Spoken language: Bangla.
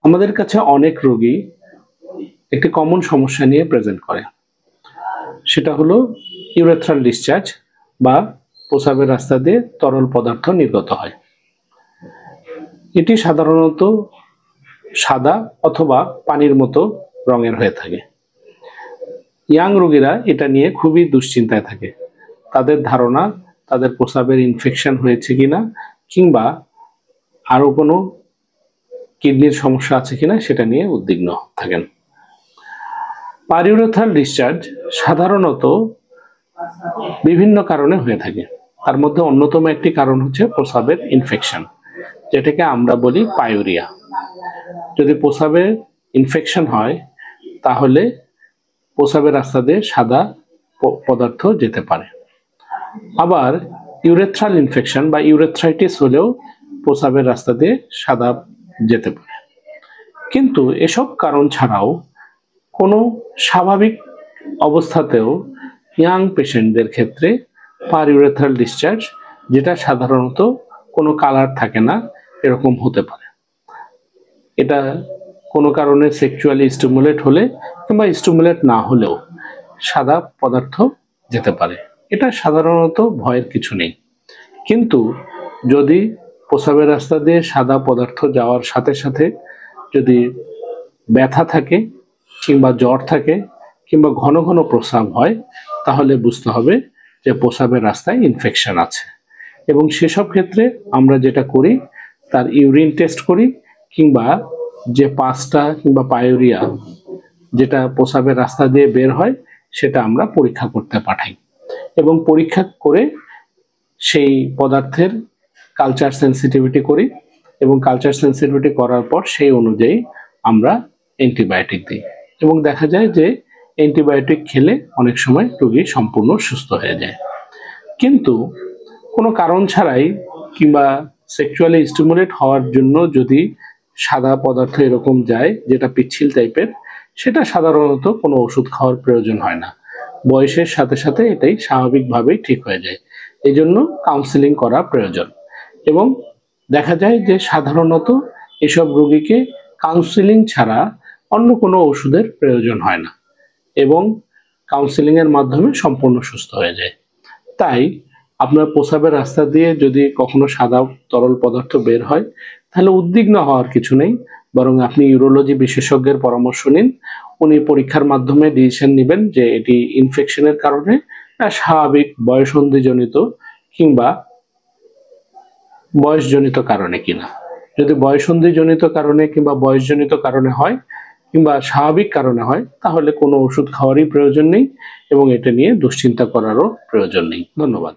আমাদের কাছে অনেক রোগী একটি কমন সমস্যা নিয়ে প্রেজেন্ট করে। সেটা হলো ইউরেথ্রাল ডিসচার্জ বা প্রস্রাবের রাস্তা দিয়ে তরল পদার্থ নির্গত হয়। এটি সাধারণত সাদা অথবা পানির মতো রঙের হয়ে থাকে। ইয়াং রোগীরা এটা নিয়ে খুবই দুশ্চিন্তায় থাকে। তাদের ধারণা তাদের প্রস্রাবের ইনফেকশন হয়েছে কিনা কিংবা আরো কোনো কিডনির সমস্যা আছে কিনা সেটা নিয়ে উদ্বিগ্ন থাকেন। পারইউরেথ্রাল ডিসচার্জ সাধারণত বিভিন্ন কারণে হয়ে থাকে। তার মধ্যে অন্যতম একটি কারণ হচ্ছে প্রস্রাবের ইনফেকশন, যেটাকে আমরা বলি পাইউরিয়া। যদি প্রস্রাবে ইনফেকশন হয় তাহলে প্রস্রাবের রাস্তা দিয়ে সাদা পদার্থ যেতে পারে। আবার ইউরেথ্রাল ইনফেকশন বা ইউরেথ্রাইটিস হলেও প্রস্রাবের রাস্তা দিয়ে সাদা যেতে পারে। কিন্তু এসব কারণ ছাড়াও কোনো স্বাভাবিক অবস্থাতেও ইয়াং পেশেন্টদের ক্ষেত্রে পারইউরেথ্রাল ডিসচার্জ, যেটা সাধারণত কোনো কালার থাকে না, এরকম হতে পারে। এটা কোনো কারণে সেক্সুয়ালি স্টিমুলেট হলে কিংবা স্টিমুলেট না হলেও সাদা পদার্থ যেতে পারে। এটা সাধারণত ভয়ের কিছু নেই। কিন্তু যদি প্রস্রাবের রাস্তা দিয়ে সাদা পদার্থ যাওয়ার সাথে সাথে যদি ব্যথা থাকে কিংবা জ্বর থাকে কিংবা ঘন ঘন প্রস্রাব হয়, তাহলে বুঝতে হবে যে প্রস্রাবের রাস্তায় ইনফেকশন আছে। এবং সেসব ক্ষেত্রে আমরা যেটা করি, তার ইউরিন টেস্ট করি কিংবা যে পাসটা কিংবা পাইউরিয়া যেটা প্রস্রাবের রাস্তা দিয়ে বের হয় সেটা আমরা পরীক্ষা করতে পাঠাই এবং পরীক্ষা করে সেই পদার্থের কালচার সেন্সিটিভিটি করি এবং কালচার সেন্সিটিভিটি করার পর সেই অনুযায়ী আমরা অ্যান্টিবায়োটিক দিই এবং দেখা যায় যে অ্যান্টিবায়োটিক খেলে অনেক সময় রোগী সম্পূর্ণ সুস্থ হয়ে যায়। কিন্তু কোনো কারণ ছাড়াই কিংবা সেক্সুয়ালি স্টিমুলেট হওয়ার জন্য যদি সাদা পদার্থ এরকম যায় যেটা পিচ্ছিল টাইপের, সেটা সাধারণত কোনো ওষুধ খাওয়ার প্রয়োজন হয় না। বয়সের সাথে সাথে এটাই স্বাভাবিকভাবেই ঠিক হয়ে যায়। এই জন্য কাউন্সিলিং করা প্রয়োজন এবং দেখা যায় যে সাধারণত এসব রোগীকে কাউন্সিলিং ছাড়া অন্য কোনো ওষুধের প্রয়োজন হয় না এবং কাউন্সিলিং এর মাধ্যমে সম্পূর্ণ সুস্থ হয়ে যায়। তাই আপনার প্রস্রাবের রাস্তা দিয়ে যদি কখনো সাদা তরল পদার্থ বের হয় তাহলে উদ্বিগ্ন হওয়ার কিছু নেই, বরং আপনি ইউরোলজি বিশেষজ্ঞের পরামর্শ নিন। উনি পরীক্ষার মাধ্যমে ডিসিশন নেবেন যে এটি ইনফেকশনের কারণে না স্বাভাবিক বয়সন্ধিজনিত কিংবা বয়সজনিত কারণে কিনা। যদি বয়সন্ধিজনিত কারণে কিংবা বয়সজনিত কারণে হয় কিংবা স্বাভাবিক কারণে হয় তাহলে কোনো ওষুধ খাওয়ারই প্রয়োজন নেই এবং এটা নিয়ে দুশ্চিন্তা করারও প্রয়োজন নেই। ধন্যবাদ।